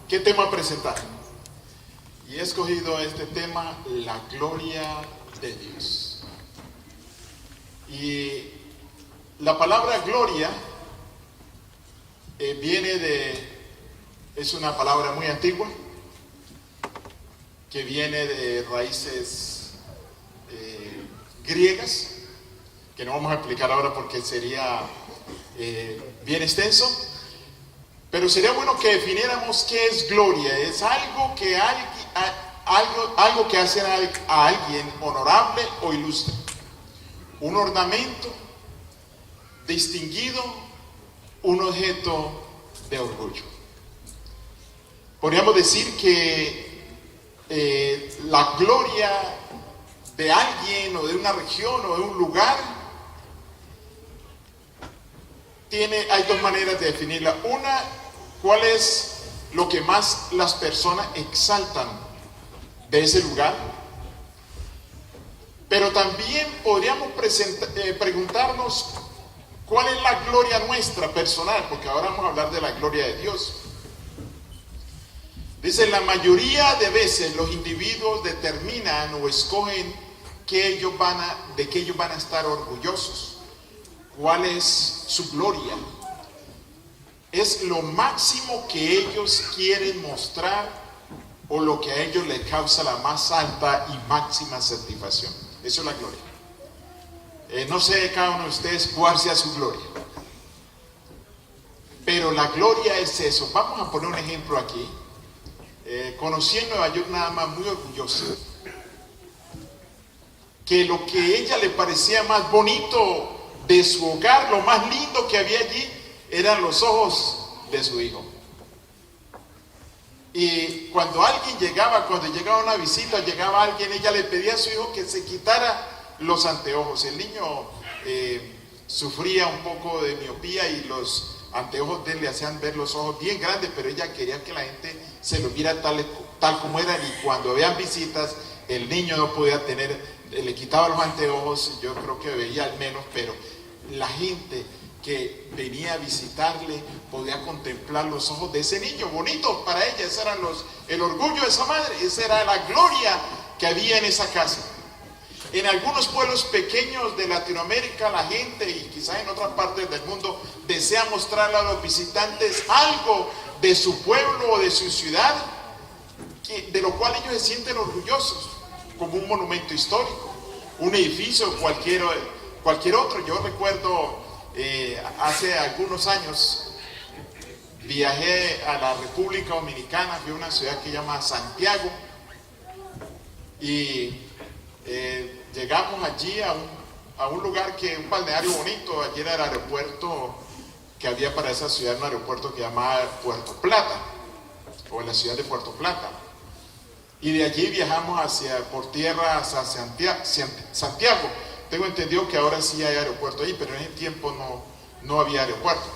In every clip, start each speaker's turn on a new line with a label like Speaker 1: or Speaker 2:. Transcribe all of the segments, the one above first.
Speaker 1: qué tema presentar. Y he escogido este tema, la gloria de Dios. Y la palabra gloria es una palabra muy antigua, que viene de raíces griegas, que no vamos a explicar ahora porque sería bien extenso, pero sería bueno que definiéramos qué es gloria. Es algo que hace a alguien honorable o ilustre, un ornamento distinguido, un objeto de orgullo. Podríamos decir que la gloria de alguien o de una región o de un lugar hay dos maneras de definirla. Una, ¿cuál es lo que más las personas exaltan de ese lugar? Pero también podríamos preguntarnos cuál es la gloria nuestra personal, porque ahora vamos a hablar de la gloria de Dios. Dice, la mayoría de veces los individuos determinan o escogen de qué ellos van a estar orgullosos. ¿Cuál es su gloria? Es lo máximo que ellos quieren mostrar o lo que a ellos les causa la más alta y máxima satisfacción. Eso es la gloria. No sé cada uno de ustedes cuál sea su gloria, pero la gloria es eso. Vamos a poner un ejemplo aquí. Conocí en Nueva York nada más muy orgullosa, que lo que a ella le parecía más bonito de su hogar, lo más lindo que había allí, eran los ojos de su hijo. Y cuando llegaba una visita, llegaba alguien, ella le pedía a su hijo que se quitara los anteojos. El niño sufría un poco de miopía y los anteojos de él le hacían ver los ojos bien grandes, pero ella quería que la gente se lo viera tal como eran. Y cuando habían visitas, el niño no podía le quitaba los anteojos, yo creo que veía al menos, pero la gente que venía a visitarle podía contemplar los ojos de ese niño, bonitos para ella. Ese era el orgullo de esa madre, esa era la gloria que había en esa casa. En algunos pueblos pequeños de Latinoamérica, la gente, y quizás en otras partes del mundo, desea mostrarle a los visitantes algo de su pueblo o de su ciudad, de lo cual ellos se sienten orgullosos, como un monumento histórico, un edificio, cualquier otro. Yo recuerdo hace algunos años viajé a la República Dominicana, fui a una ciudad que se llama Santiago, y llegamos allí a un lugar un balneario bonito. Allí era el aeropuerto que había para esa ciudad, un aeropuerto que se llamaba Puerto Plata, o la ciudad de Puerto Plata. Y de allí viajamos por tierra hacia Santiago. Tengo entendido que ahora sí hay aeropuerto ahí, pero en ese tiempo no había aeropuerto.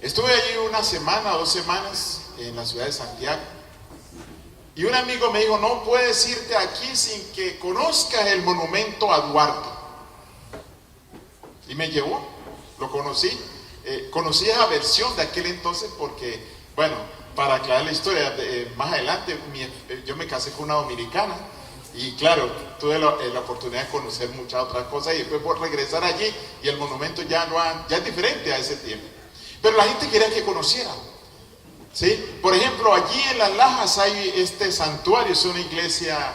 Speaker 1: Estuve allí una semana, 2 semanas en la ciudad de Santiago. Y un amigo me dijo, no puedes irte aquí sin que conozcas el monumento a Duarte. Y me llevó, lo conocí. Conocí esa versión de aquel entonces porque, bueno, para aclarar la historia, más adelante yo me casé con una dominicana y claro, tuve la oportunidad de conocer muchas otras cosas y después por regresar allí y el monumento ya es diferente a ese tiempo. Pero la gente quería que conociera. ¿Sí? Por ejemplo, allí en Las Lajas hay este santuario, es una iglesia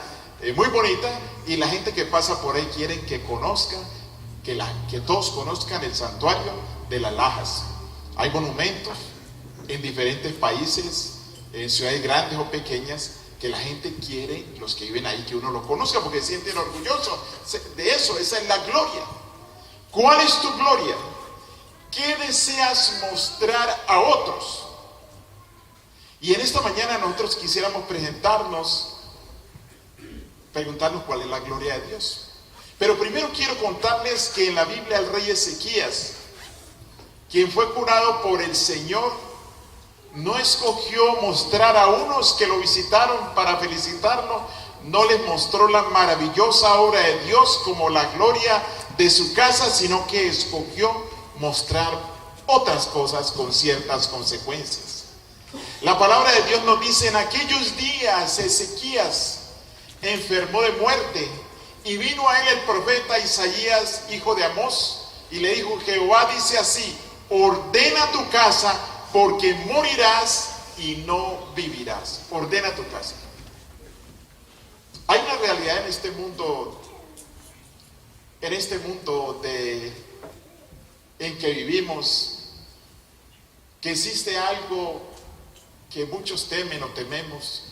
Speaker 1: muy bonita y la gente que pasa por ahí quieren que conozcan, que todos conozcan el santuario de Las Lajas. Hay monumentos en diferentes países, en ciudades grandes o pequeñas, que la gente quiere, los que viven ahí, que uno lo conozca porque se sienten orgullosos de eso. Esa es la gloria. ¿Cuál es tu gloria? ¿Qué deseas mostrar a otros? Y en esta mañana nosotros quisiéramos preguntarnos cuál es la gloria de Dios. Pero primero quiero contarles que en la Biblia el rey Ezequías, quien fue curado por el Señor, no escogió mostrar a unos que lo visitaron para felicitarlo, no les mostró la maravillosa obra de Dios como la gloria de su casa, sino que escogió mostrar otras cosas con ciertas consecuencias. La palabra de Dios nos dice: en aquellos días Ezequías enfermó de muerte, y vino a él el profeta Isaías, hijo de Amós, y le dijo: Jehová dice así: ordena tu casa, porque morirás y no vivirás. Ordena tu casa. Hay una realidad en este mundo, en que vivimos, que existe algo que muchos temen o tememos,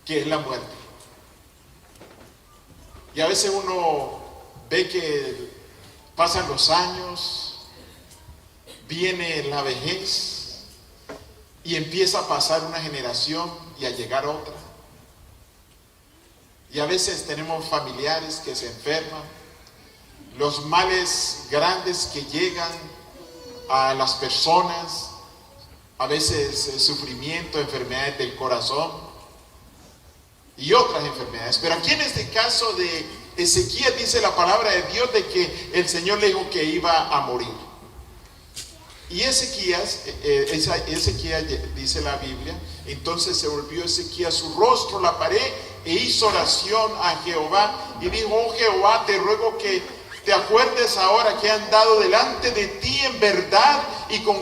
Speaker 1: que es la muerte. Y a veces uno ve que pasan los años, viene la vejez y empieza a pasar una generación y a llegar otra. Y a veces tenemos familiares que se enferman, los males grandes que llegan a las personas, a veces sufrimiento, enfermedades del corazón y otras enfermedades. Pero aquí en este caso de Ezequías dice la palabra de Dios de que el Señor le dijo que iba a morir. Y Ezequías dice la Biblia, entonces se volvió Ezequías su rostro a la pared e hizo oración a Jehová y dijo: oh Jehová, te ruego que te acuerdes ahora que he andado delante de ti en verdad y con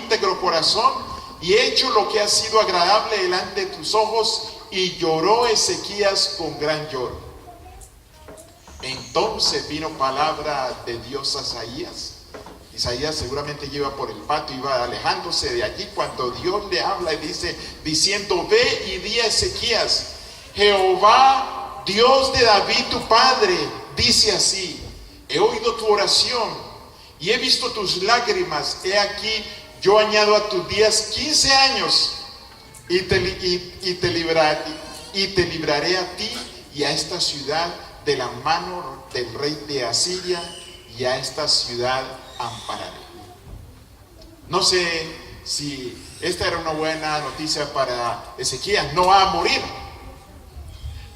Speaker 1: íntegro corazón, y he hecho lo que ha sido agradable delante de tus ojos. Y lloró Ezequías con gran lloro. Entonces vino palabra de Dios a Isaías. Isaías seguramente iba por el patio, iba alejándose de allí, cuando Dios le habla y dice, diciendo: ve y di a Ezequías: Jehová, Dios de David tu padre, dice así: he oído tu oración y he visto tus lágrimas. He aquí, yo añado a tus días 15 años y te libraré a ti y a esta ciudad de la mano del rey de Asiria, y a esta ciudad ampararé. No sé si esta era una buena noticia para Ezequías. No va a morir,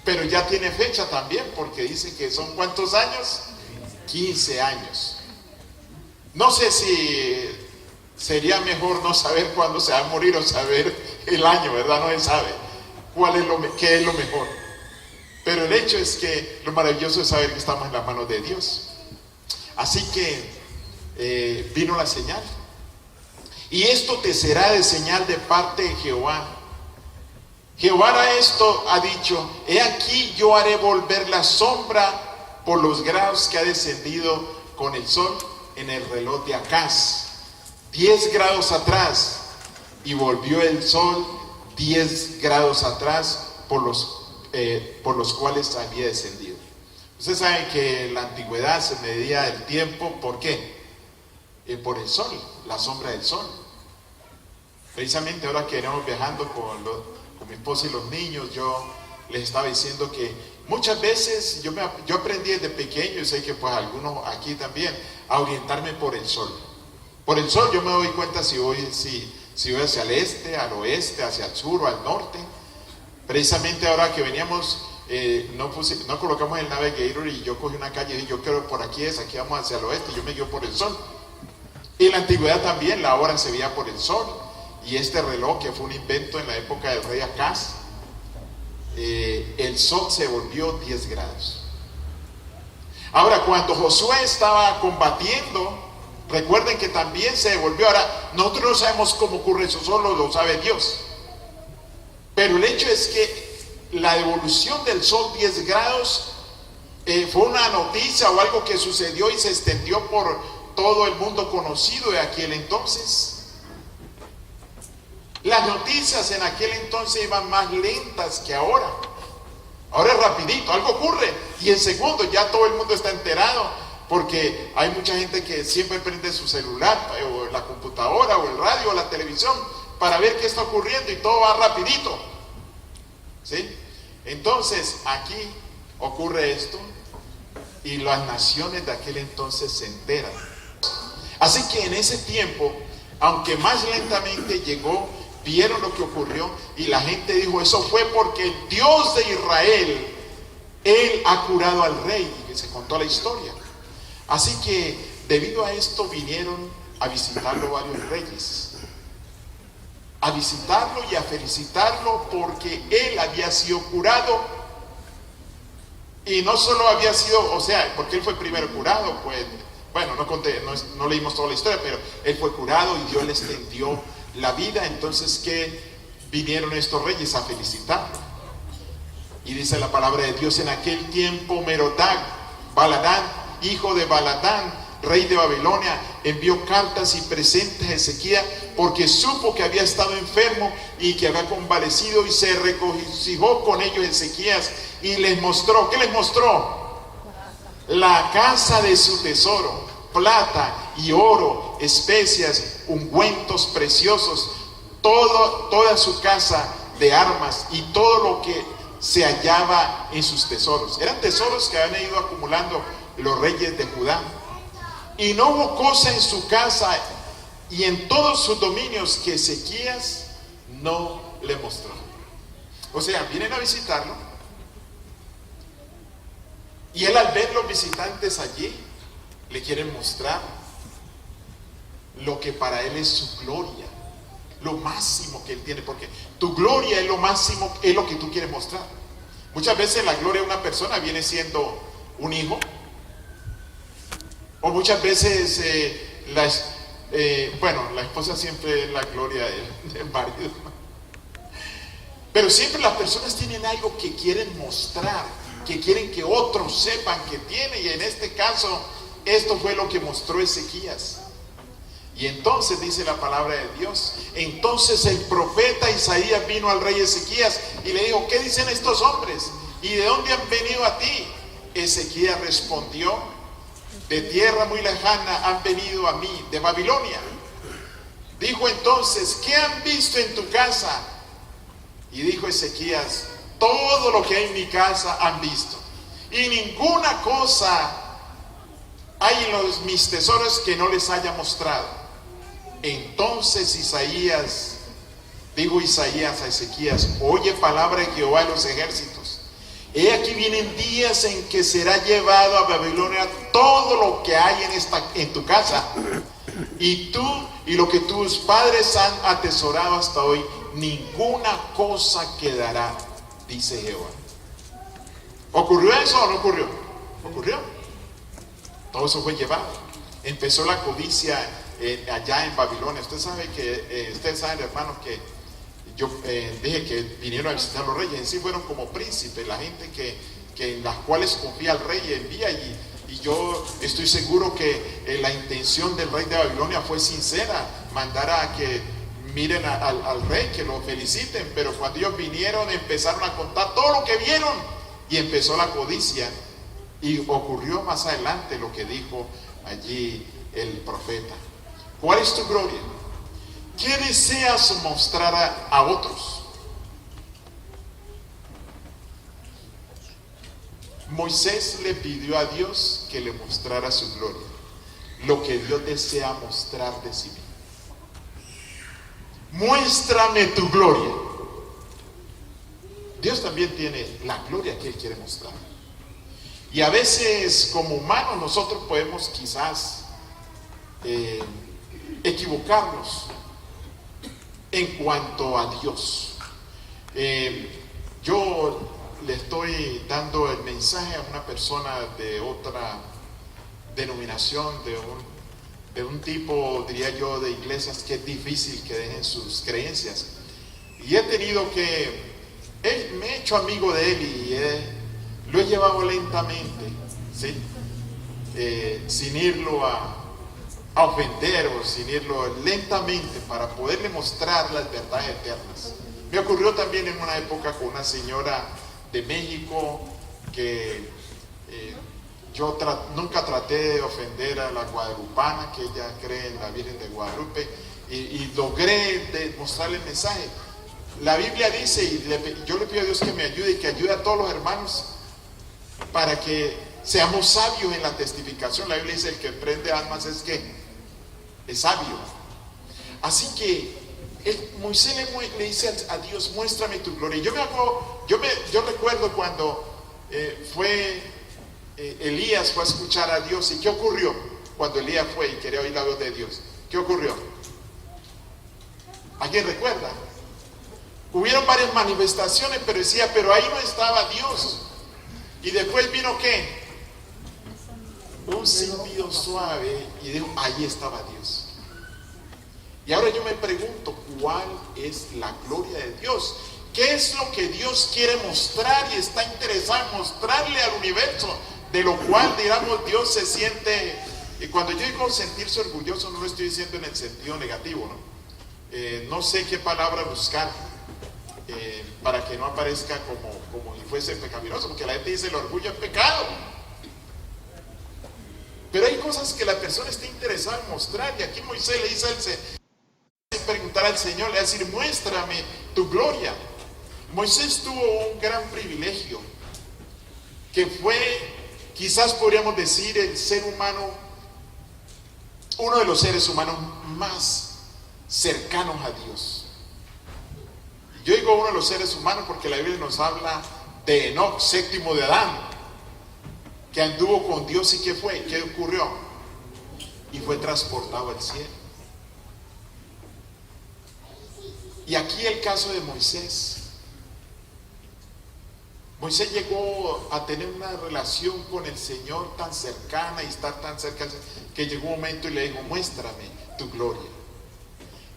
Speaker 1: pero ya tiene fecha también, porque dice que son ¿cuántos años? 15 años. No sé si sería mejor no saber cuándo se va a morir o saber el año, ¿verdad? No se sabe qué es lo mejor. Pero el hecho es que lo maravilloso es saber que estamos en las manos de Dios. Así que vino la señal. Y esto te será de señal de parte de Jehová. Jehová hará esto, ha dicho: he aquí, yo haré volver la sombra por los grados que ha descendido con el sol en el reloj de Acaz, 10 grados atrás, y volvió el sol 10 grados atrás por los cuales había descendido. Ustedes saben que en la antigüedad se medía el tiempo, ¿por qué? Por el sol, la sombra del sol. Precisamente ahora que veníamos viajando con mi esposa y los niños, yo les estaba diciendo que muchas veces yo aprendí desde pequeño, y sé que pues algunos aquí también, a orientarme por el sol. Por el sol yo me doy cuenta si voy hacia el este, al oeste, hacia el sur o al norte. Precisamente ahora que veníamos, no colocamos el Navigator, y yo cogí una calle y dije: yo quiero por aquí aquí vamos hacia el oeste, yo me guío por el sol. Y en la antigüedad también la hora se veía por el sol, y este reloj que fue un invento en la época del rey Acaz, el sol se volvió 10 grados. Ahora, cuando Josué estaba combatiendo, recuerden que también se devolvió. Ahora, nosotros no sabemos cómo ocurre eso, solo lo sabe Dios. Pero el hecho es que la devolución del sol 10 grados fue una noticia o algo que sucedió y se extendió por todo el mundo conocido de aquel entonces. Las noticias en aquel entonces iban más lentas que ahora. Ahora es rapidito, algo ocurre y en segundos ya todo el mundo está enterado, porque hay mucha gente que siempre prende su celular o la computadora o el radio o la televisión para ver qué está ocurriendo, y todo va rapidito, ¿sí? Entonces aquí ocurre esto y las naciones de aquel entonces se enteran. Así que en ese tiempo, aunque más lentamente llegó, vieron lo que ocurrió y la gente dijo: eso fue porque el Dios de Israel, Él ha curado al rey, y que se contó la historia. Así que debido a esto vinieron a visitarlo varios reyes. a visitarlo y a felicitarlo porque él había sido curado. Y no solo había sido, o sea, porque él fue primero curado, pues, bueno, no leímos toda la historia, pero él fue curado y Dios le extendió la vida. Entonces, que vinieron estos reyes a felicitarlo. Y dice la palabra de Dios: en aquel tiempo Merodach Baladán, hijo de Baladán, rey de Babilonia, envió cartas y presentes a Ezequías porque supo que había estado enfermo y que había convalecido, y se regocijó con ellos Ezequías y les mostró. ¿Qué les mostró? La casa de su tesoro, plata y oro, especias, ungüentos preciosos, toda su casa de armas y todo lo que se hallaba en sus tesoros. Eran tesoros que habían ido acumulando los reyes de Judá. Y no hubo cosa en su casa y en todos sus dominios que Ezequías no le mostró. O sea, vienen a visitarlo, y él, al ver los visitantes allí, le quieren mostrar lo que para él es su gloria, lo máximo que él tiene, porque tu gloria es lo máximo, es lo que tú quieres mostrar. Muchas veces la gloria de una persona viene siendo un hijo, o muchas veces la esposa siempre es la gloria del marido, pero siempre las personas tienen algo que quieren mostrar, que quieren que otros sepan que tiene. Y en este caso, esto fue lo que mostró Ezequías. Y entonces dice la palabra de Dios: entonces el profeta Isaías vino al rey Ezequías y le dijo: ¿qué dicen estos hombres? ¿Y de dónde han venido a ti? Ezequías respondió: de tierra muy lejana han venido a mí, de Babilonia. Dijo entonces: ¿qué han visto en tu casa? Y dijo Ezequías: todo lo que hay en mi casa han visto, y ninguna cosa hay en mis tesoros que no les haya mostrado. Entonces dijo Isaías a Ezequías: oye palabra de Jehová de los ejércitos, he aquí vienen días en que será llevado a Babilonia todo lo que hay en tu casa, y tú y lo que tus padres han atesorado hasta hoy, ninguna cosa quedará, dice Jehová. ¿Ocurrió eso o no ocurrió? Ocurrió. Todo eso fue llevado. Empezó la codicia allá en Babilonia. Ustedes saben, hermanos, que yo dije que vinieron a visitar los reyes. En sí fueron como príncipes, la gente que en las cuales confía el rey y envía. Y yo estoy seguro que la intención del rey de Babilonia fue sincera, mandar a que miren al rey, que lo feliciten. Pero cuando ellos vinieron, empezaron a contar todo lo que vieron, y empezó la codicia. Y ocurrió más adelante lo que dijo allí el profeta. ¿Cuál es tu gloria? ¿Qué deseas mostrar a otros? Moisés le pidió a Dios que le mostrara su gloria, lo que Dios desea mostrar de sí mismo. Muéstrame tu gloria. Dios también tiene la gloria que Él quiere mostrar. Y a veces, como humanos, nosotros podemos quizás equivocarnos en cuanto a Dios. Yo le estoy dando el mensaje a una persona de otra denominación, de un tipo, diría yo, de iglesias que es difícil que dejen sus creencias. Y me he hecho amigo de él y lo he llevado lentamente, ¿sí? Sin irlo a ofender, o sin irlo lentamente, para poderle mostrar las verdades eternas. Me ocurrió también en una época con una señora de México que yo nunca traté de ofender a la guadalupana, que ella cree en la Virgen de Guadalupe, y logré mostrarle el mensaje. La Biblia dice, y yo le pido a Dios que me ayude y que ayude a todos los hermanos para que seamos sabios en la testificación. La Biblia dice: el que prende almas es sabio. Así que Moisés le dice a Dios: muéstrame tu gloria. Yo recuerdo cuando Elías fue a escuchar a Dios. ¿Y qué ocurrió cuando Elías fue y quería oír la voz de Dios? ¿Qué ocurrió? ¿Alguien recuerda? Hubieron varias manifestaciones, pero decía, pero ahí no estaba Dios. Y después vino ¿qué? Un silbido suave y dijo, ahí estaba Dios. Y ahora yo me pregunto, ¿cuál es la gloria de Dios? ¿Qué es lo que Dios quiere mostrar y está interesado en mostrarle al universo? De lo cual, digamos, Dios se siente, y cuando yo digo sentirse orgulloso, no lo estoy diciendo en el sentido negativo, ¿no? No sé qué palabra buscar para que no aparezca como si fuese pecaminoso, porque la gente dice el orgullo es pecado. Pero hay cosas que la persona está interesada en mostrar, y aquí Moisés le dice preguntar al Señor, le va a decir, muéstrame tu gloria. Moisés tuvo un gran privilegio, que fue, quizás podríamos decir, el ser humano, uno de los seres humanos más cercanos a Dios. Yo digo uno de los seres humanos porque la Biblia nos habla de Enoc, séptimo de Adán, que anduvo con Dios. ¿Y qué fue? ¿Qué ocurrió? Y fue transportado al cielo. Y aquí el caso de Moisés. Moisés llegó a tener una relación con el Señor tan cercana y estar tan cerca, que llegó un momento y le dijo, muéstrame tu gloria.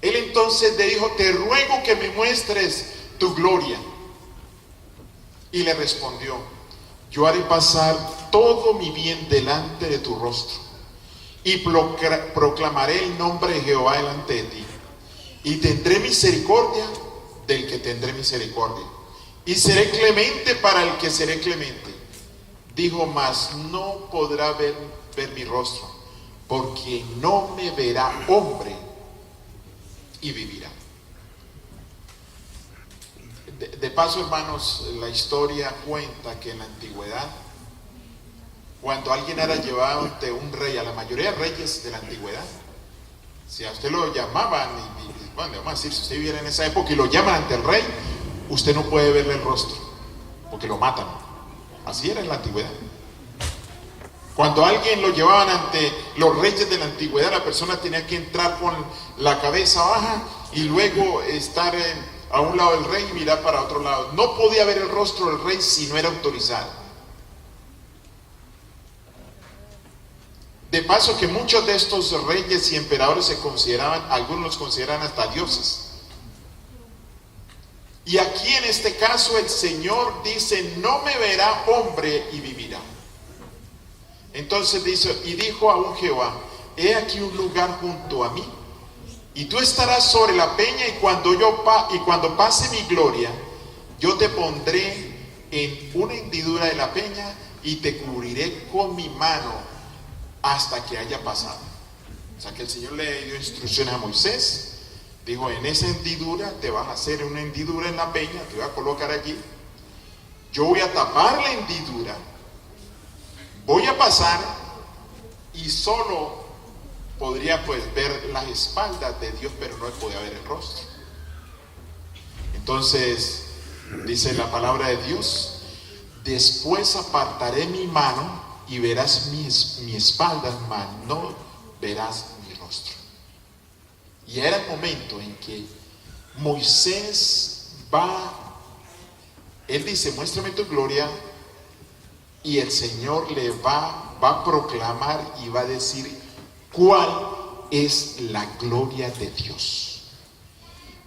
Speaker 1: Él entonces le dijo, te ruego que me muestres tu gloria. Y le respondió, yo haré pasar todo mi bien delante de tu rostro y proclamaré el nombre de Jehová delante de ti. Y tendré misericordia del que tendré misericordia, y seré clemente para el que seré clemente. Dijo, mas no podrá ver mi rostro, porque no me verá hombre y vivirá. De paso, hermanos, la historia cuenta que en la antigüedad, cuando alguien era llevado ante un rey, a la mayoría de reyes de la antigüedad, si a usted lo llamaban, bueno, vamos a decir, si usted viviera en esa época y lo llaman ante el rey, usted no puede verle el rostro, porque lo matan. Así era en la antigüedad. Cuando alguien lo llevaban ante los reyes de la antigüedad, la persona tenía que entrar con la cabeza baja y luego estar a un lado del rey y mirar para otro lado. No podía ver el rostro del rey si no era autorizado. De paso que muchos de estos reyes y emperadores se consideraban, algunos los consideran hasta dioses. Y aquí en este caso el Señor dice, no me verá hombre y vivirá. Entonces dice, y dijo aún Jehová, he aquí un lugar junto a mí, y tú estarás sobre la peña, y cuando pase mi gloria, yo te pondré en una hendidura de la peña, y te cubriré con mi mano hasta que haya pasado. O sea que el Señor le dio instrucciones a Moisés. Dijo, en esa hendidura te vas a hacer una hendidura en la peña, te voy a colocar allí. Yo voy a tapar la hendidura, voy a pasar y solo podría pues ver las espaldas de Dios, pero no podía ver el rostro. Entonces dice la palabra de Dios, después apartaré mi mano y verás mi espalda, mas no verás mi rostro. Y era el momento en que Moisés él dice, muéstrame tu gloria, y el Señor le va a proclamar y va a decir cuál es la gloria de Dios.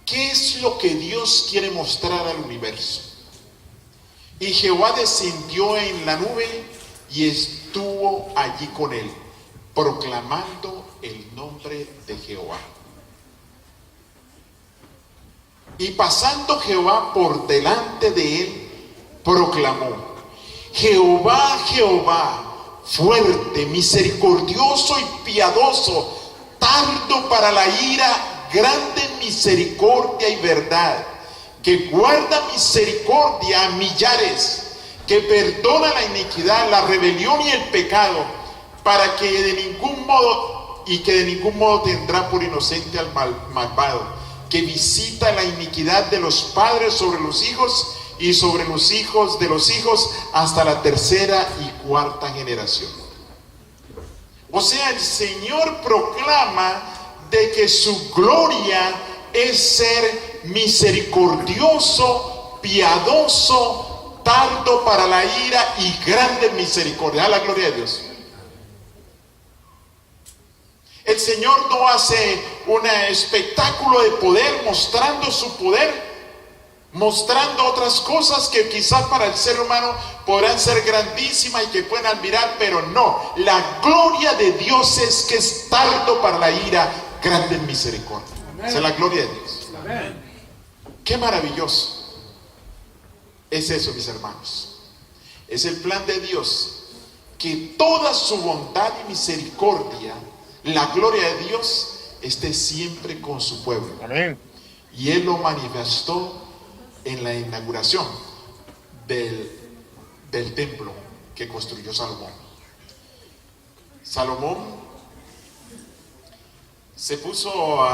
Speaker 1: ¿Qué es lo que Dios quiere mostrar al universo? Y Jehová descendió en la nube y estuvo allí con él, proclamando el nombre de Jehová. Y pasando Jehová por delante de él, proclamó, Jehová, Jehová, fuerte, misericordioso y piadoso, tardo para la ira, grande en misericordia y verdad, que guarda misericordia a millares, que perdona la iniquidad, la rebelión y el pecado, para que de ningún modo tendrá por inocente al malvado, que visita la iniquidad de los padres sobre los hijos y sobre los hijos de los hijos hasta la tercera y cuarta generación. O sea, el Señor proclama de que su gloria es ser misericordioso, piadoso, tardo para la ira y grande en misericordia. A la gloria de Dios. El Señor no hace un espectáculo de poder mostrando su poder, mostrando otras cosas que quizás para el ser humano podrán ser grandísimas y que pueden admirar, pero no. La gloria de Dios es que es tardo para la ira, grande en misericordia. Esa es la gloria de Dios. Amén. Qué maravilloso es eso, mis hermanos. Es el plan de Dios, que toda su bondad y misericordia, la gloria de Dios, esté siempre con su pueblo. Amén. Y Él lo manifestó en la inauguración del templo que construyó Salomón. Salomón se puso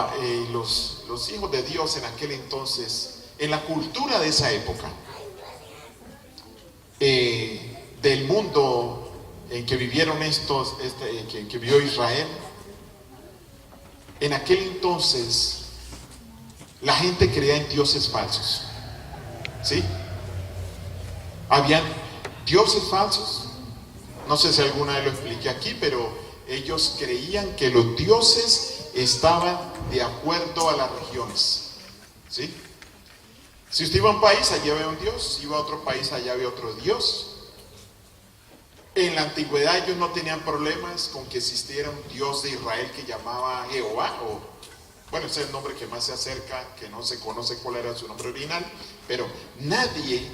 Speaker 1: los hijos de Dios en aquel entonces, en la cultura de esa época, del mundo en que vivieron que vivió Israel. En aquel entonces la gente creía en dioses falsos. ¿Sí? Habían dioses falsos. No sé si alguna vez lo expliqué aquí, pero ellos creían que los dioses estaban de acuerdo a las regiones. ¿Sí? Si usted iba a un país, allá había un dios. Si iba a otro país, allá había otro dios. En la antigüedad ellos no tenían problemas con que existiera un dios de Israel que llamaba Jehová, bueno, ese es el nombre que más se acerca, que no se conoce cuál era su nombre original, pero nadie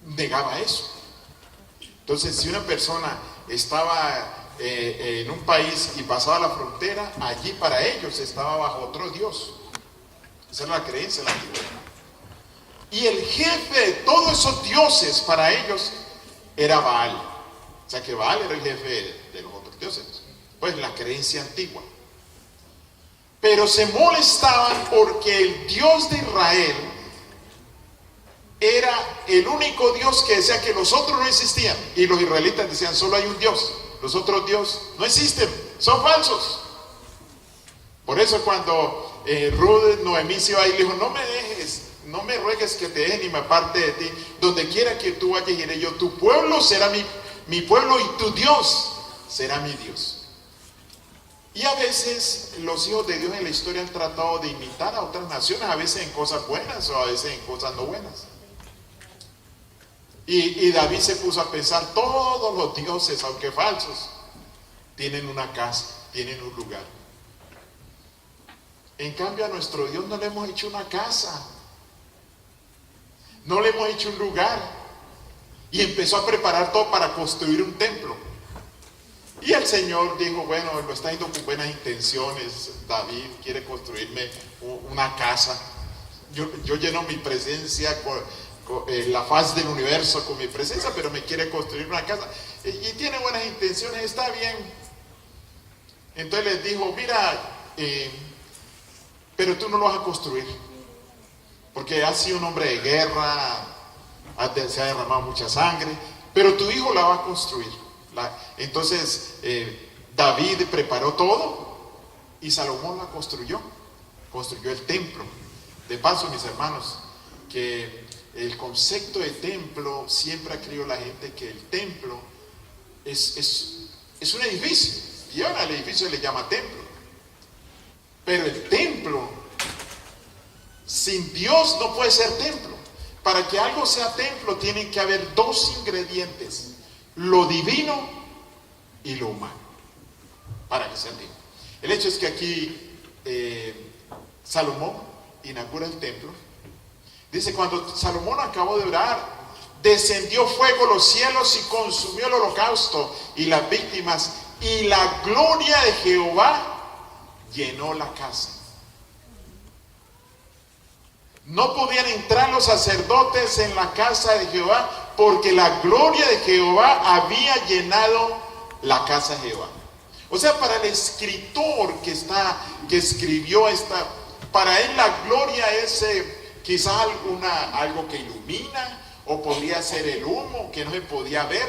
Speaker 1: negaba eso. Entonces, si una persona estaba en un país y pasaba la frontera, allí para ellos estaba bajo otro dios. Esa era la creencia de la antigüedad. Y el jefe de todos esos dioses para ellos era Baal. O sea que Baal era el jefe de los otros dioses. Pues la creencia antigua. Pero se molestaban porque el Dios de Israel era el único Dios que decía que los otros no existían. Y los israelitas decían, solo hay un Dios. Los otros dioses no existen, son falsos. Por eso cuando Ruth, Noemí se iba ahí, le dijo, no me dejes, no me ruegues que te deje ni me aparte de ti. Donde quiera que tú vayas, iré yo. Tu pueblo será mi pueblo y tu Dios será mi Dios. Y a veces los hijos de Dios en la historia han tratado de imitar a otras naciones, a veces en cosas buenas o a veces en cosas no buenas. Y David se puso a pensar, todos los dioses, aunque falsos, tienen una casa, tienen un lugar. En cambio a nuestro Dios no le hemos hecho una casa, no le hemos hecho un lugar. Y empezó a preparar todo para construir un templo. Y el Señor dijo, bueno, lo está haciendo con buenas intenciones. David quiere construirme una casa. Yo lleno mi presencia con la faz del universo con mi presencia, pero me quiere construir una casa. Y tiene buenas intenciones, está bien. Entonces les dijo, mira, pero tú no lo vas a construir. Porque has sido un hombre de guerra, se ha derramado mucha sangre, pero tu hijo la va a construir. Entonces David preparó todo y Salomón la construyó el templo. De paso, mis hermanos, que el concepto de templo siempre ha creído la gente que el templo es un edificio, y ahora el edificio le llama templo, pero el templo sin Dios no puede ser templo. Para que algo sea templo tienen que haber dos ingredientes: lo divino y lo humano, para que sea templo. El hecho es que aquí Salomón inaugura el templo. Dice, cuando Salomón acabó de orar, descendió fuego a los cielos y consumió el holocausto y las víctimas, y la gloria de Jehová llenó la casa. No podían entrar los sacerdotes en la casa de Jehová porque la gloria de Jehová había llenado la casa de Jehová. O sea, para el escritor que escribió para él la gloria es quizás algo que ilumina, o podría ser el humo que no se podía ver.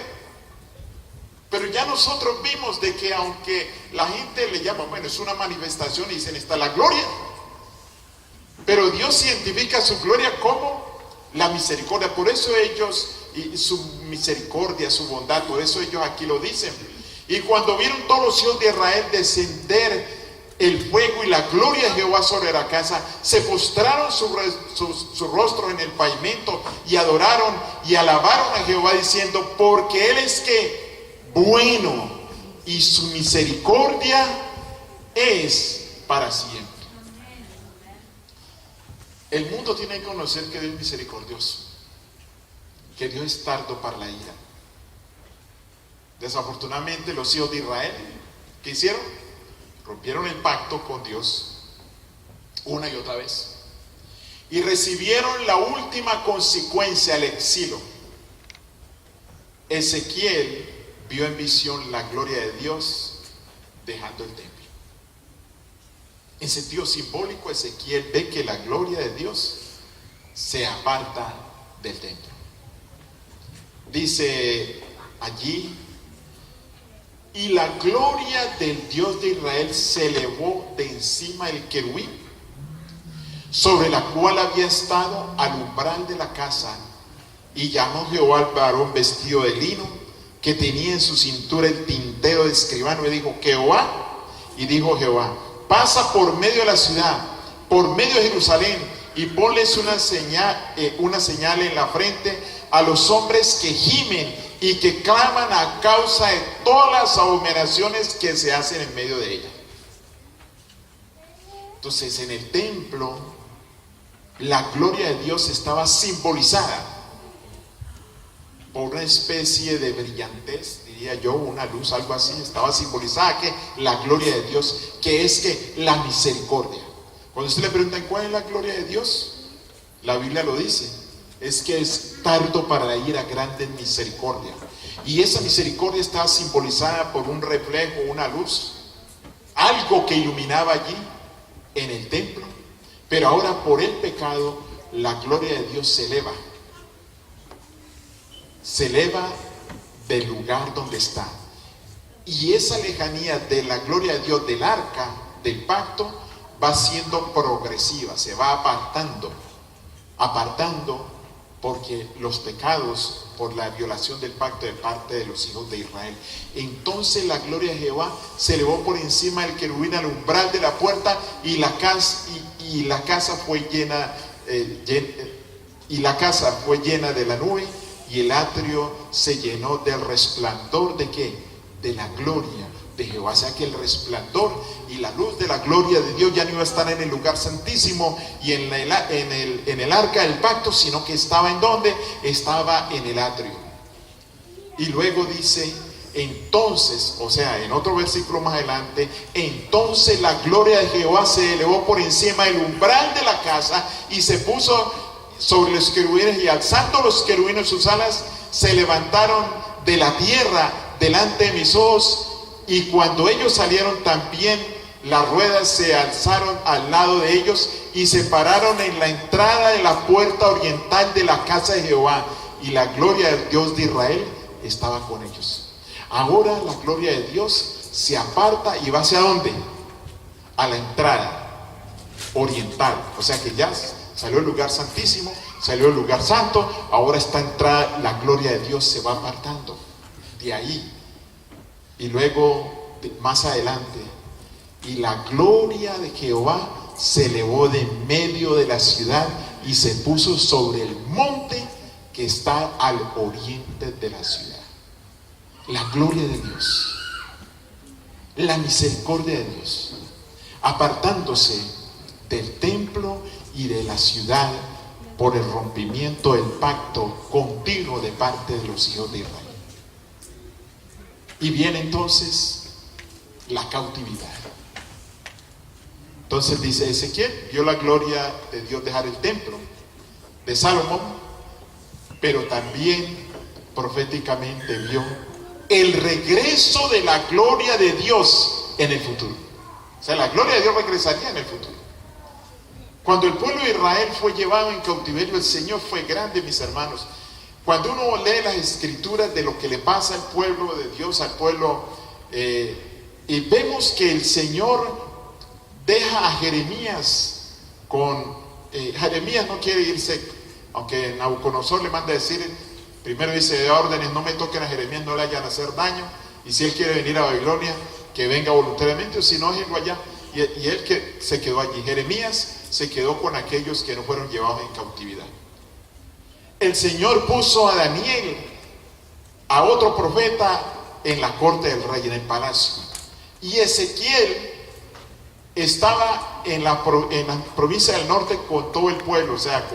Speaker 1: Pero ya nosotros vimos de que aunque la gente le llama, bueno, es una manifestación y dicen, está la gloria. Pero Dios identifica su gloria como la misericordia. Por eso ellos, y su misericordia, su bondad, por eso ellos aquí lo dicen. Y cuando vieron todos los hijos de Israel descender el fuego y la gloria de Jehová sobre la casa, se postraron sus rostros en el pavimento y adoraron y alabaron a Jehová diciendo, porque Él es que bueno y su misericordia es para siempre. El mundo tiene que conocer que Dios es misericordioso, que Dios es tardo para la ira. Desafortunadamente los hijos de Israel, ¿qué hicieron? Rompieron el pacto con Dios una y otra vez y recibieron la última consecuencia, el exilio. Ezequiel vio en visión la gloria de Dios dejando el templo. En sentido simbólico, Ezequiel ve que la gloria de Dios se aparta del templo. Dice allí, y la gloria del Dios de Israel se elevó de encima del querubín, sobre la cual había estado al umbral de la casa, y llamó Jehová al varón vestido de lino, que tenía en su cintura el tintero de escribano, y dijo, Jehová, y dijo Jehová, pasa por medio de la ciudad, por medio de Jerusalén, y ponles una señal en la frente a los hombres que gimen y que claman a causa de todas las abominaciones que se hacen en medio de ella. Entonces, en el templo, la gloria de Dios estaba simbolizada por una especie de brillantez, diría yo, una luz, algo así. Estaba simbolizada que la gloria de Dios, que es que la misericordia. Cuando usted le pregunta ¿cuál es la gloria de Dios? La Biblia lo dice, es que es tardo para la ira, grande en misericordia. Y esa misericordia estaba simbolizada por un reflejo, una luz, algo que iluminaba allí en el templo. Pero ahora por el pecado, la gloria de Dios se eleva. Se eleva del lugar donde está. Y esa lejanía de la gloria de Dios del arca, del pacto, va siendo progresiva, se va apartando, porque los pecados por la violación del pacto de parte de los hijos de Israel. Entonces la gloria de Jehová se elevó por encima del querubín al umbral de la puerta, y la casa fue llena de la nube, y el atrio se llenó del resplandor de ¿qué? De la gloria de Jehová. O sea que el resplandor y la luz de la gloria de Dios ya no iba a estar en el lugar santísimo y en el arca del pacto, sino que estaba ¿en dónde? Estaba en el atrio. Y luego dice, entonces, o sea, en otro versículo más adelante, entonces la gloria de Jehová se elevó por encima del umbral de la casa y se puso sobre los querubines, y alzando los querubines sus alas, se levantaron de la tierra delante de mis ojos, y cuando ellos salieron también las ruedas se alzaron al lado de ellos y se pararon en la entrada de la puerta oriental de la casa de Jehová, y la gloria del Dios de Israel estaba con ellos. Ahora la gloria de Dios se aparta y va ¿hacia dónde? A la entrada oriental. O sea que ya salió el lugar santísimo, salió el lugar santo, ahora está entrada, la gloria de Dios se va apartando de ahí. Y luego más adelante, y la gloria de Jehová se elevó de en medio de la ciudad y se puso sobre el monte que está al oriente de la ciudad. La gloria de Dios, la misericordia de Dios, apartándose del templo y de la ciudad por el rompimiento del pacto continuo de parte de los hijos de Israel. Y viene entonces la cautividad. Entonces dice Ezequiel, vio la gloria de Dios dejar el templo de Salomón, pero también proféticamente vio el regreso de la gloria de Dios en el futuro. O sea, la gloria de Dios regresaría en el futuro. Cuando el pueblo de Israel fue llevado en cautiverio, el Señor fue grande, mis hermanos. Cuando uno lee las escrituras de lo que le pasa al pueblo de Dios, al pueblo, y vemos que el Señor deja a Jeremías Jeremías no quiere irse, aunque Nabucodonosor le manda a decir, primero dice de órdenes, no me toquen a Jeremías, no le hayan a hacer daño, y si él quiere venir a Babilonia, que venga voluntariamente, o si no, déjenlo allá. Y él que se quedó allí. Jeremías se quedó con aquellos que no fueron llevados en cautividad. El Señor puso a Daniel, a otro profeta, en la corte del rey, en el palacio. Y Ezequiel estaba en la provincia del norte con todo el pueblo, o sea,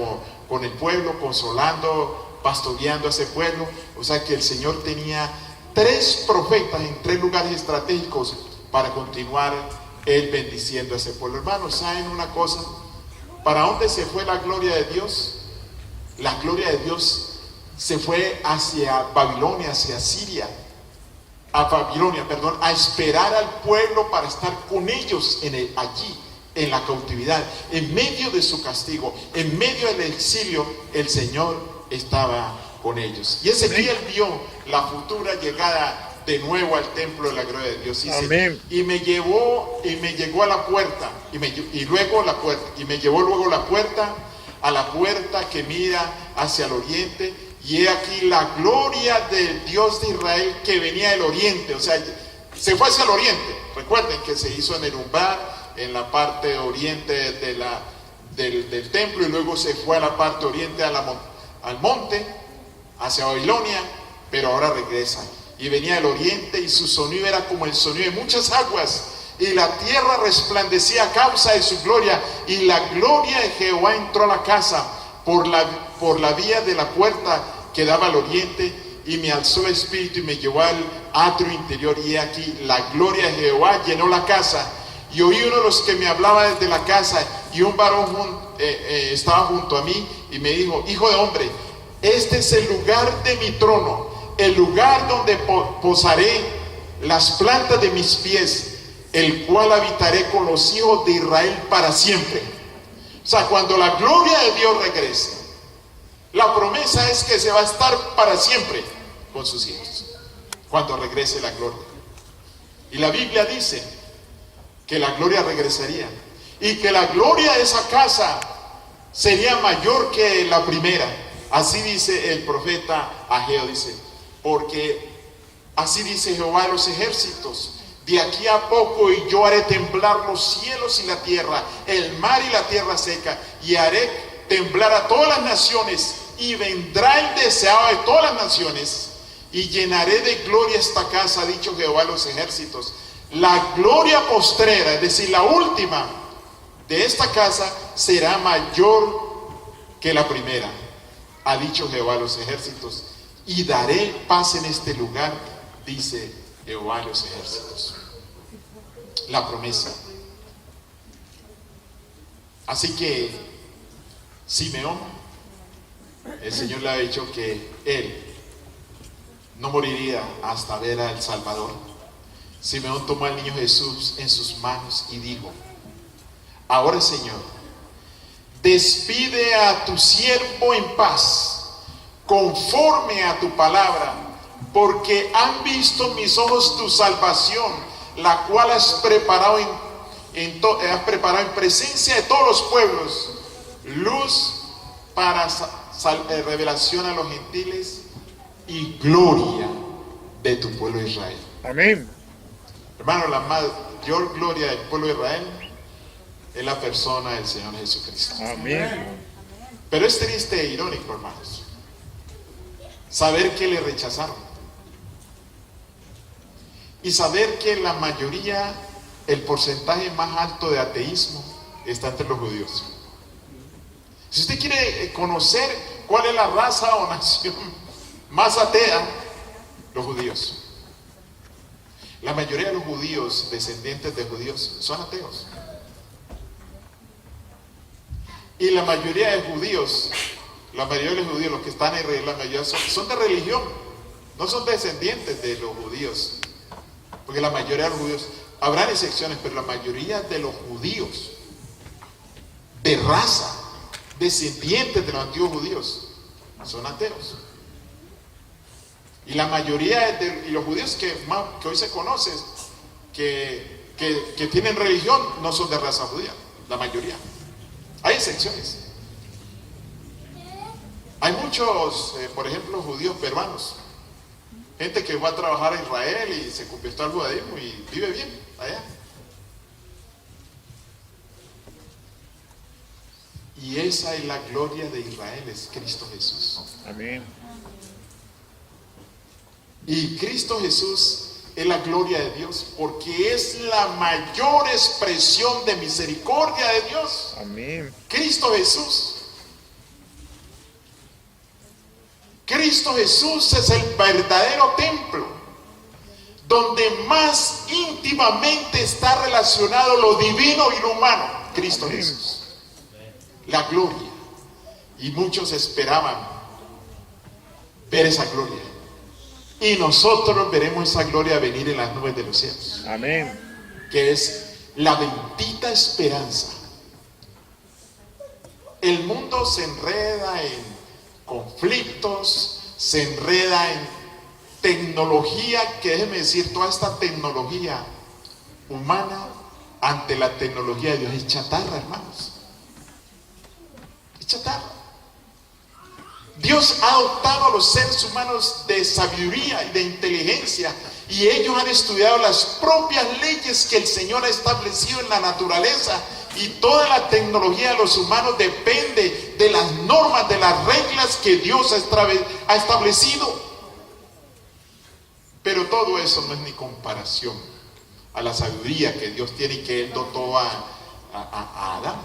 Speaker 1: con el pueblo, consolando, pastoreando a ese pueblo. O sea que el Señor tenía 3 profetas en 3 lugares estratégicos para continuar él bendiciendo a ese pueblo. Hermanos, ¿saben una cosa? ¿Para dónde se fue la gloria de Dios? La gloria de Dios se fue hacia Babilonia, hacia Siria, a esperar al pueblo para estar con ellos allí, en la cautividad, en medio de su castigo, en medio del exilio. El Señor estaba con ellos. Y Ezequiel vio la futura llegada de nuevo al templo de la gloria de Dios. Dice, y me llegó a la puerta, y me llevó luego la puerta, a la puerta que mira hacia el oriente, y he aquí la gloria del Dios de Israel que venía del oriente. O sea, se fue hacia el oriente. Recuerden que se hizo en el umbral, en la parte oriente del templo, y luego se fue a la parte oriente al monte, hacia Babilonia, pero ahora regresa. Y venía del oriente, y su sonido era como el sonido de muchas aguas, y la tierra resplandecía a causa de su gloria, y la gloria de Jehová entró a la casa por la vía de la puerta que daba al oriente, y me alzó el espíritu y me llevó al atrio interior, y he aquí la gloria de Jehová llenó la casa. Y oí uno de los que me hablaba desde la casa, y un varón estaba junto a mí, y me dijo, hijo de hombre, este es el lugar de mi trono, el lugar donde posaré las plantas de mis pies, el cual habitaré con los hijos de Israel para siempre. O sea, cuando la gloria de Dios regrese, la promesa es que se va a estar para siempre con sus hijos, cuando regrese la gloria. Y la Biblia dice que la gloria regresaría, y que la gloria de esa casa sería mayor que la primera. Así dice el profeta Ageo, dice, porque así dice Jehová de los ejércitos, de aquí a poco y yo haré temblar los cielos y la tierra, el mar y la tierra seca, y haré temblar a todas las naciones, y vendrá el deseado de todas las naciones, y llenaré de gloria esta casa, ha dicho Jehová de los ejércitos. La gloria postrera, es decir, la última de esta casa, será mayor que la primera, ha dicho Jehová de los ejércitos, y daré paz en este lugar, dice Jehová de los ejércitos. La promesa. Así que Simeón, el Señor le ha dicho que él no moriría hasta ver al Salvador. Simeón tomó al niño Jesús en sus manos y dijo, ahora Señor, despide a tu siervo en paz, conforme a tu palabra, porque han visto mis ojos tu salvación, la cual has preparado en presencia de todos los pueblos, luz para revelación a los gentiles y gloria de tu pueblo Israel.
Speaker 2: Amén.
Speaker 1: Hermano, la mayor gloria del pueblo de Israel es la persona del Señor Jesucristo.
Speaker 2: Amén.
Speaker 1: Pero es triste e irónico, hermanos, saber que le rechazaron y saber que la mayoría, el porcentaje más alto de ateísmo está entre los judíos. Si usted quiere conocer cuál es la raza o nación más atea, los judíos. La mayoría de los judíos, descendientes de judíos, son ateos. Y la mayoría de judíos, los que están en Israel, la mayoría son de religión, no son descendientes de los judíos. Porque la mayoría de los judíos, habrán excepciones, pero la mayoría de los judíos, de raza, descendientes de los antiguos judíos, son ateos. Y la mayoría de los judíos que hoy se conocen, que tienen religión, no son de raza judía, la mayoría. Hay excepciones. Hay muchos, por ejemplo, judíos peruanos, gente que va a trabajar a Israel y se convirtió al judaísmo y vive bien allá. Y esa es la gloria de Israel, es Cristo Jesús.
Speaker 2: Amén.
Speaker 1: Y Cristo Jesús es la gloria de Dios, porque es la mayor expresión de misericordia de Dios.
Speaker 2: Amén.
Speaker 1: Cristo Jesús. Cristo Jesús es el verdadero templo, donde más íntimamente está relacionado lo divino y lo humano. Cristo
Speaker 2: Amén.
Speaker 1: Jesús. La gloria. Y muchos esperaban ver esa gloria. Y nosotros veremos esa gloria venir en las nubes de los cielos.
Speaker 2: Amén.
Speaker 1: Que es la bendita esperanza. El mundo se enreda en conflictos, se enreda en tecnología, que déjeme decir, toda esta tecnología humana ante la tecnología de Dios es chatarra, hermanos. Es chatarra. Dios ha dotado a los seres humanos de sabiduría y de inteligencia, y ellos han estudiado las propias leyes que el Señor ha establecido en la naturaleza, y toda la tecnología de los humanos depende de las normas, de las reglas que Dios ha establecido. Pero todo eso no es ni comparación a la sabiduría que Dios tiene y que Él dotó a Adán.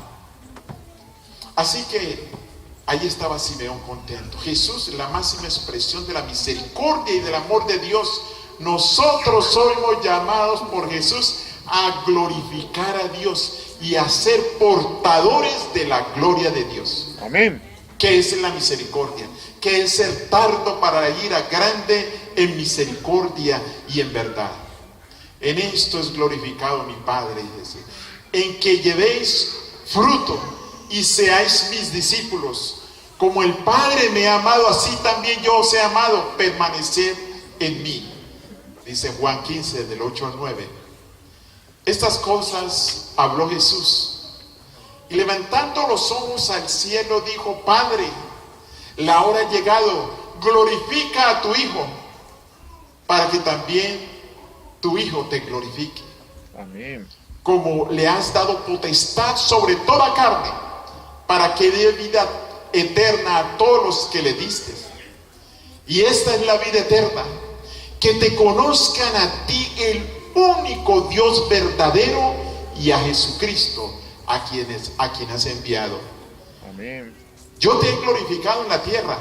Speaker 1: Así que ahí estaba Simeón contento. Jesús, la máxima expresión de la misericordia y del amor de Dios. Nosotros somos llamados por Jesús a glorificar a Dios y a ser portadores de la gloria de Dios.
Speaker 2: Amén.
Speaker 1: Que es la misericordia, que es ser tardo para la ira, grande en misericordia y en verdad. En esto es glorificado mi Padre, dice, en que llevéis fruto y seáis mis discípulos. Como el Padre me ha amado, así también yo os he amado. Permaneced en mí. Dice Juan 15, del 8 al 9. Estas cosas habló Jesús. Y levantando los ojos al cielo, dijo: Padre, la hora ha llegado. Glorifica a tu Hijo, para que también tu Hijo te glorifique.
Speaker 2: Amén.
Speaker 1: Como le has dado potestad sobre toda carne, para que dé vida eterna a todos los que le diste. Y esta es la vida eterna, que te conozcan a ti, el único Dios verdadero, y a Jesucristo, a quien has enviado.
Speaker 2: Amén.
Speaker 1: Yo te he glorificado en la tierra,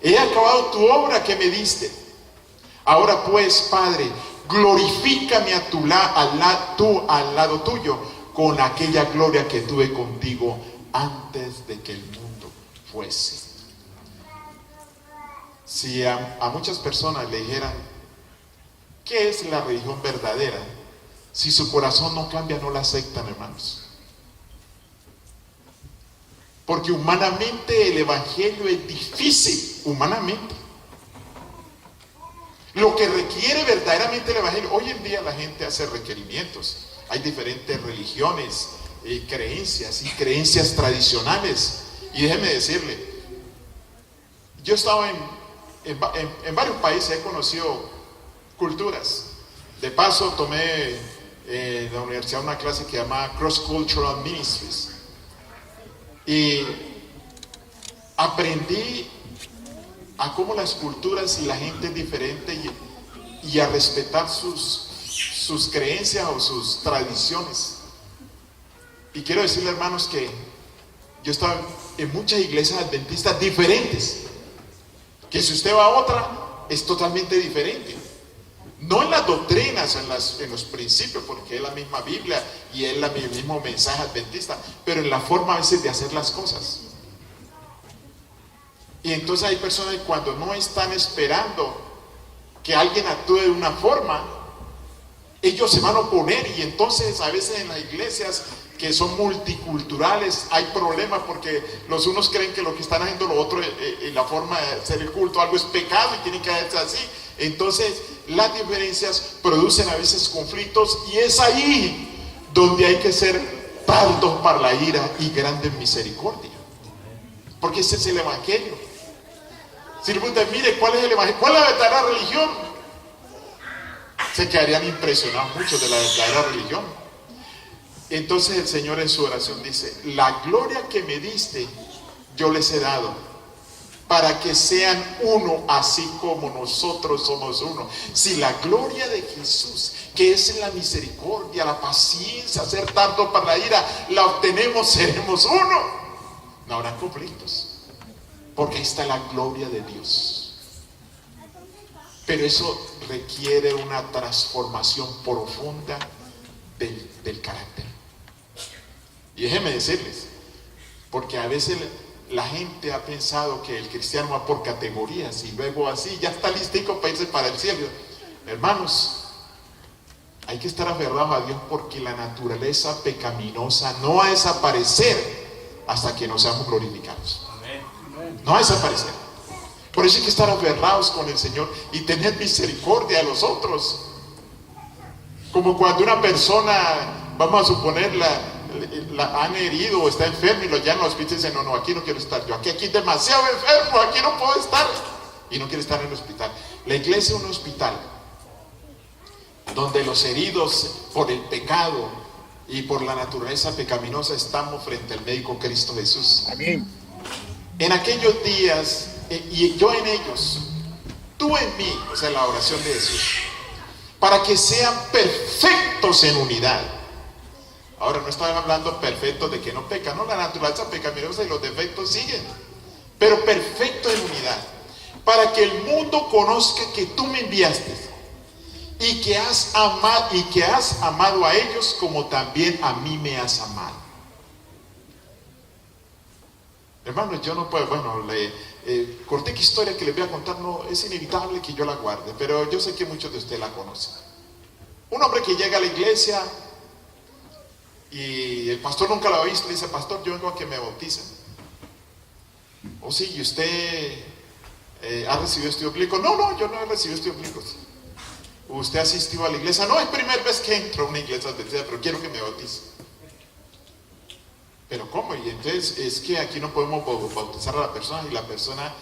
Speaker 1: he acabado tu obra que me diste. Ahora pues, Padre, glorifícame al lado tuyo, con aquella gloria que tuve contigo antes de que el mundo fuese. Si a muchas personas le dijeran ¿qué es la religión verdadera? Si su corazón no cambia, no la aceptan, hermanos. Porque humanamente el evangelio es difícil, humanamente. Lo que requiere verdaderamente el evangelio, hoy en día la gente hace requerimientos. Hay diferentes religiones, creencias y creencias tradicionales. Y déjeme decirle, yo he estado en varios países, he conocido culturas. De paso tomé en la universidad una clase que se llama Cross Cultural Ministries, y aprendí a cómo las culturas y la gente es diferente, y a respetar sus creencias o sus tradiciones. Y quiero decirle, hermanos, que yo estaba en muchas iglesias adventistas diferentes, que si usted va a otra es totalmente diferente. No en las doctrinas, en los principios, porque es la misma Biblia y es el mismo mensaje adventista, pero en la forma a veces de hacer las cosas. Y entonces hay personas que cuando no están esperando que alguien actúe de una forma, ellos se van a oponer, y entonces a veces en las iglesias que son multiculturales hay problemas porque los unos creen que lo que están haciendo lo otro, la forma de hacer el culto, algo es pecado y tiene que hacerse así. Entonces las diferencias producen a veces conflictos, y es ahí donde hay que ser tardos para la ira y grandes en misericordia, porque ese es el evangelio. Si le preguntan, mire, ¿cuál es el evangelio? ¿Cuál es la verdadera religión? Se quedarían impresionados muchos de la verdadera religión. Entonces el Señor en su oración dice: la gloria que me diste yo les he dado, para que sean uno, así como nosotros somos uno. Si la gloria de Jesús, que es la misericordia, la paciencia, ser tardo para la ira, la obtenemos, seremos uno, no habrá conflictos, porque ahí está la gloria de Dios. Pero eso requiere una transformación profunda del carácter. Y déjenme decirles, porque a veces la gente ha pensado que el cristiano va por categorías y luego así ya está listico para irse para el cielo. Hermanos, hay que estar aferrados a Dios, porque la naturaleza pecaminosa no va a desaparecer hasta que no seamos glorificados. No va a desaparecer. Por eso hay que estar aferrados con el Señor y tener misericordia de los otros. Como cuando una persona, vamos a suponer, la han herido o está enfermo y lo llevan al hospital y dicen: no, aquí no quiero estar yo, aquí demasiado enfermo, aquí no puedo estar, y no quiere estar en el hospital. La iglesia es un hospital donde los heridos por el pecado y por la naturaleza pecaminosa estamos frente al médico Cristo Jesús.
Speaker 2: Amén.
Speaker 1: En aquellos días, y yo en ellos, tú en mí, o sea, la oración de Jesús, para que sean perfectos en unidad. Ahora no están hablando perfectos de que no pecan, no, la naturaleza pecaminosa y los defectos siguen, pero perfecto en unidad, para que el mundo conozca que tú me enviaste y que has amado a ellos como también a mí me has amado. Hermanos, yo no puedo, corté que historia que les voy a contar, no, es inevitable que yo la guarde, pero yo sé que muchos de ustedes la conocen. Un hombre que llega a la iglesia y el pastor nunca lo ha visto, le dice: pastor, yo vengo a que me bauticen. Oh, sí, ¿y usted ha recibido estudio bíblico? No, yo no he recibido estudios bíblicos. ¿Usted asistió a la iglesia? No, es primera vez que entro a una iglesia adventista, pero quiero que me bautice. ¿Pero cómo? Y entonces es que aquí no podemos bautizar a la persona y la persona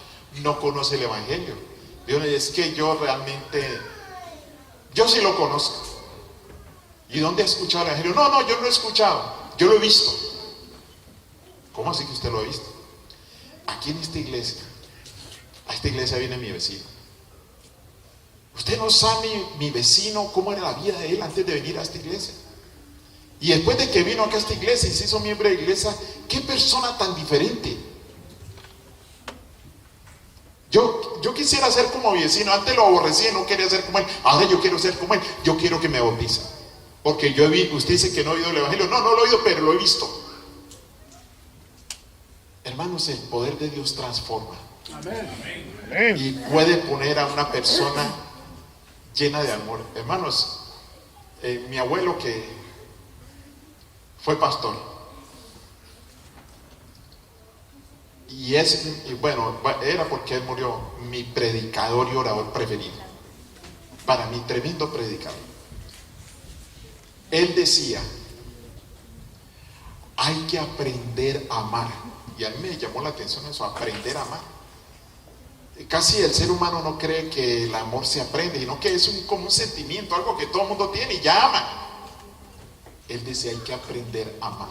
Speaker 1: no conoce el evangelio. Dios, es que yo realmente, yo sí lo conozco. ¿Y dónde ha escuchado el evangelio? No, yo no he escuchado, yo lo he visto. ¿Cómo así que usted lo ha visto? Aquí en esta iglesia, a esta iglesia viene mi vecino. Usted no sabe mi vecino cómo era la vida de él antes de venir a esta iglesia. Y después de que vino acá a esta iglesia y se hizo miembro de la iglesia, qué persona tan diferente. Yo quisiera ser como mi vecino. Antes lo aborrecía y no quería ser como él. Ahora yo quiero ser como él. Yo quiero que me bautice. Porque yo vi, usted dice que no ha oído el evangelio. No lo he oído, pero lo he visto. Hermanos, el poder de Dios transforma. Amén. Y puede poner a una persona llena de amor. Hermanos, mi abuelo, que fue pastor, era porque él murió, mi predicador y orador preferido, para mí, tremendo predicador. Él decía: hay que aprender a amar. Y a mí me llamó la atención eso, aprender a amar. Casi el ser humano no cree que el amor se aprende, sino que es como un sentimiento, algo que todo el mundo tiene y ya ama. Él decía: hay que aprender a amar.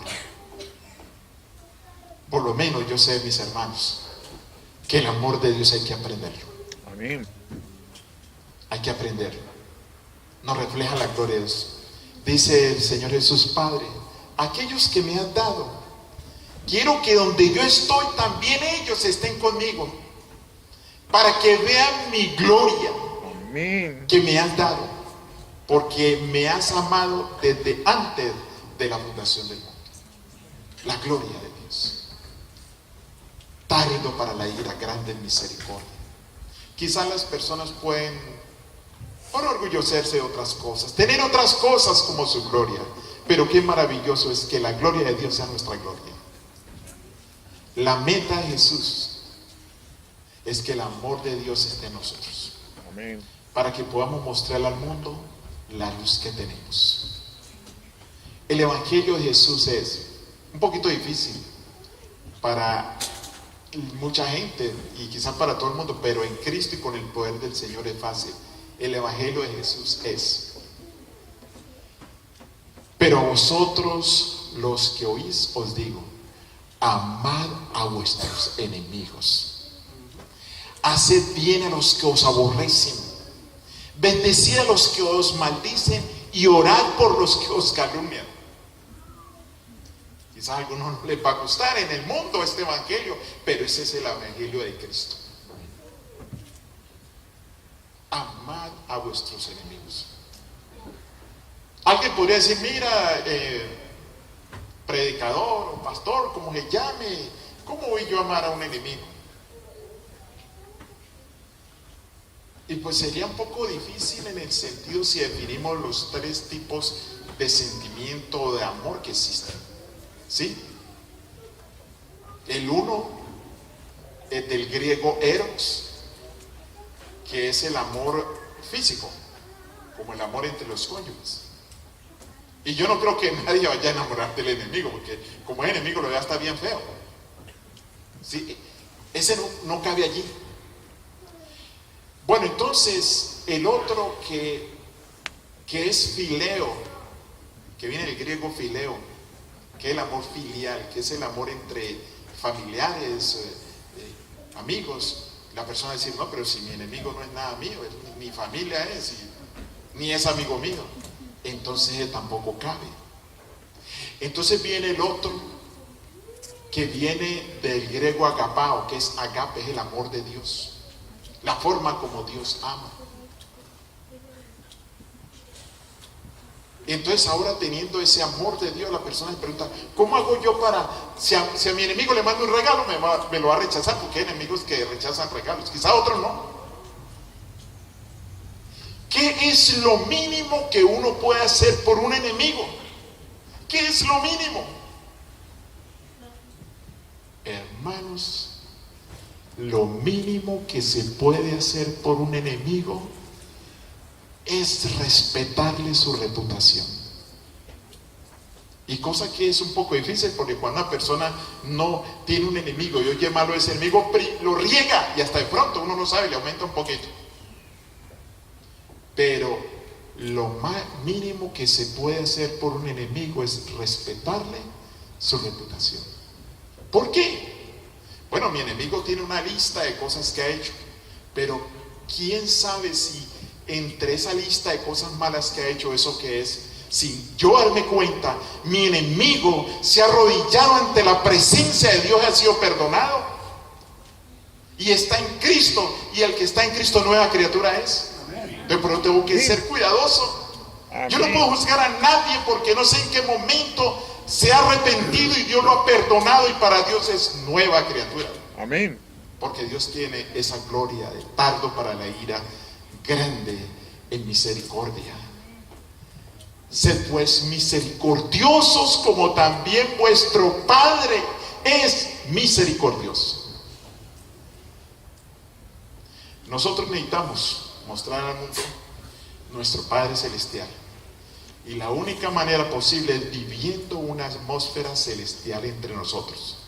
Speaker 1: Por lo menos yo sé, mis hermanos, que el amor de Dios hay que aprenderlo.
Speaker 2: Amén.
Speaker 1: Hay que aprenderlo. Nos refleja la gloria de Dios. Dice el Señor Jesús: Padre, aquellos que me has dado, quiero que donde yo estoy también ellos estén conmigo, para que vean mi gloria.
Speaker 2: Amén.
Speaker 1: Que me has dado, porque me has amado desde antes de la fundación del mundo. La gloria de Dios. Tardo para la ira, grande en misericordia. Quizás las personas pueden por orgullecerse de otras cosas, tener otras cosas como su gloria. Pero qué maravilloso es que la gloria de Dios sea nuestra gloria. La meta de Jesús es que el amor de Dios esté en nosotros.
Speaker 2: Amén.
Speaker 1: Para que podamos mostrar al mundo la luz que tenemos. El Evangelio de Jesús es un poquito difícil para mucha gente y quizás para todo el mundo, pero en Cristo y con el poder del Señor es fácil. El Evangelio de Jesús es: pero a vosotros los que oís os digo, amad a vuestros enemigos, haced bien a los que os aborrecen, bendecid a los que os maldicen y orad por los que os calumnian. Quizás a algunos no les va a gustar en el mundo este evangelio, pero ese es el evangelio de Cristo. Amad a vuestros enemigos. Alguien podría decir: mira, predicador o pastor, como se llame, ¿cómo voy yo a amar a un enemigo? Y pues sería un poco difícil en el sentido si definimos los tres tipos de sentimiento o de amor que existen. ¿Sí? El uno es del griego eros, que es el amor físico, como el amor entre los cónyuges. Y yo no creo que nadie vaya a enamorar del enemigo, porque como es enemigo lo vea hasta bien feo. ¿Sí? Ese no cabe allí. Bueno, entonces el otro que es fileo, que viene del griego fileo, que es el amor filial, que es el amor entre familiares, amigos. La persona dice: no, pero si mi enemigo no es nada mío, ni familia es, ni es amigo mío, entonces tampoco cabe. Entonces viene el otro, que viene del griego agapao, que es agape, es el amor de Dios, la forma como Dios ama. Entonces ahora, teniendo ese amor de Dios, la persona se pregunta: ¿cómo hago yo para, si a mi enemigo le mando un regalo, me lo va a rechazar? Porque hay enemigos que rechazan regalos, quizá otros no. ¿Qué es lo mínimo que uno puede hacer por un enemigo? ¿Qué es lo mínimo? Hermanos, lo mínimo que se puede hacer por un enemigo es respetarle su reputación. Y cosa que es un poco difícil, porque cuando una persona no tiene un enemigo y oye malo a ese enemigo, lo riega y hasta de pronto uno no sabe, le aumenta un poquito. Pero lo más mínimo que se puede hacer por un enemigo es respetarle su reputación. ¿Por qué? Bueno, mi enemigo tiene una lista de cosas que ha hecho, pero quién sabe si entre esa lista de cosas malas que ha hecho, eso que es, sin yo darme cuenta, mi enemigo se ha arrodillado ante la presencia de Dios, ha sido perdonado y está en Cristo, y el que está en Cristo nueva criatura es. Pero tengo que ser cuidadoso. Yo no puedo juzgar a nadie porque no sé en qué momento se ha arrepentido y Dios lo ha perdonado, y para Dios es nueva criatura.
Speaker 2: Amén.
Speaker 1: Porque Dios tiene esa gloria de tardo para la ira, grande en misericordia. Sed pues misericordiosos como también vuestro Padre es misericordioso. Nosotros necesitamos mostrar al mundo nuestro Padre Celestial, y la única manera posible es viviendo una atmósfera celestial entre nosotros,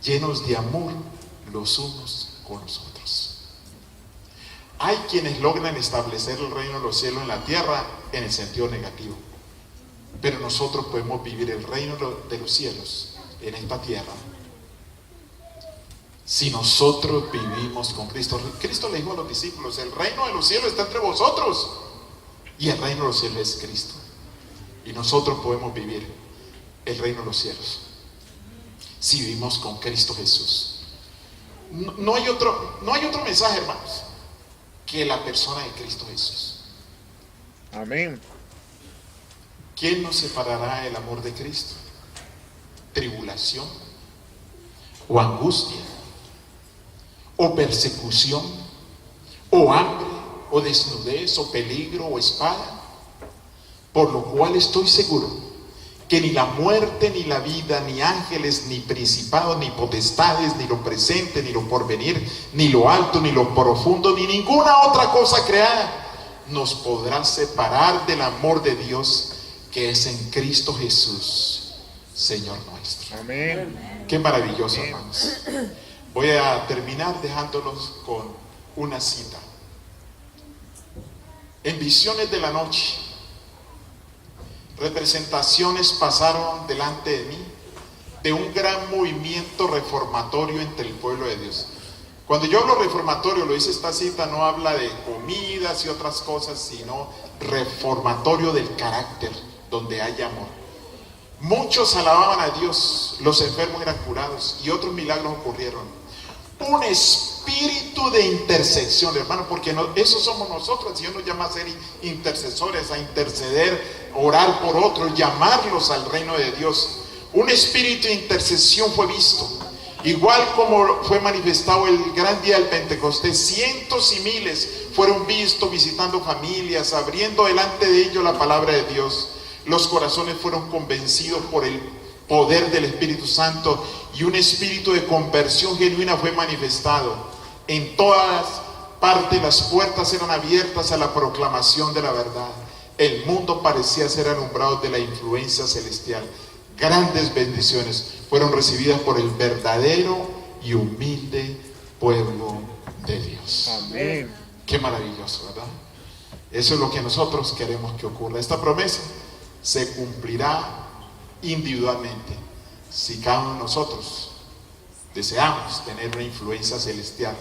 Speaker 1: llenos de amor los unos con los otros. Hay quienes logran establecer el reino de los cielos en la tierra en el sentido negativo, pero nosotros podemos vivir el reino de los cielos en esta tierra si nosotros vivimos con Cristo. Cristo le dijo a los discípulos: el reino de los cielos está entre vosotros, y el reino de los cielos es Cristo. Y nosotros podemos vivir el reino de los cielos si vivimos con Cristo Jesús. No hay otro mensaje, hermanos, que la persona de Cristo Jesús.
Speaker 2: Amén.
Speaker 1: ¿Quién nos separará del amor de Cristo? ¿Tribulación? ¿O angustia? ¿O persecución? ¿O hambre? o desnudez, o peligro, o espada. Por lo cual estoy seguro que ni la muerte, ni la vida, ni ángeles, ni principados, ni potestades, ni lo presente, ni lo porvenir, ni lo alto, ni lo profundo, ni ninguna otra cosa creada nos podrá separar del amor de Dios que es en Cristo Jesús, Señor nuestro.
Speaker 2: Amén.
Speaker 1: Qué maravilloso, hermanos. Voy a terminar dejándolos con una cita. En visiones de la noche, representaciones pasaron delante de mí de un gran movimiento reformatorio entre el pueblo de Dios. Cuando yo hablo reformatorio, lo dice esta cita, no habla de comidas y otras cosas, sino reformatorio del carácter, donde hay amor. Muchos alababan a Dios, los enfermos eran curados y otros milagros ocurrieron. Un espíritu de intersección, hermano, porque eso somos nosotros. El Señor nos llama a ser intercesores, a interceder, orar por otros, llamarlos al reino de Dios. Un espíritu de intercesión fue visto, igual como fue manifestado el gran día del Pentecostés. Cientos y miles fueron vistos visitando familias, abriendo delante de ellos la palabra de Dios. Los corazones fueron convencidos por el poder del Espíritu Santo y un espíritu de conversión genuina fue manifestado. En todas partes las puertas eran abiertas a la proclamación de la verdad. El mundo parecía ser alumbrado de la influencia celestial. Grandes bendiciones fueron recibidas por el verdadero y humilde pueblo de Dios.
Speaker 2: Amén.
Speaker 1: Qué maravilloso, ¿verdad? Eso es lo que nosotros queremos que ocurra. Esta promesa se cumplirá individualmente si cada uno de nosotros deseamos tener una influencia celestial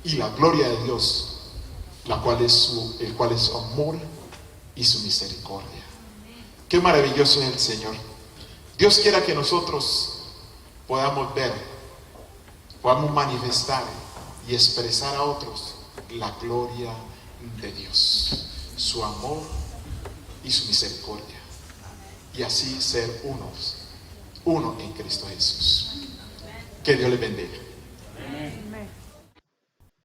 Speaker 1: y la gloria de Dios, el cual es su amor y su misericordia. Qué maravilloso es el Señor. Dios quiera que nosotros podamos ver, podamos manifestar y expresar a otros la gloria de Dios, su amor y su misericordia, y así ser uno en Cristo Jesús. Que Dios les bendiga.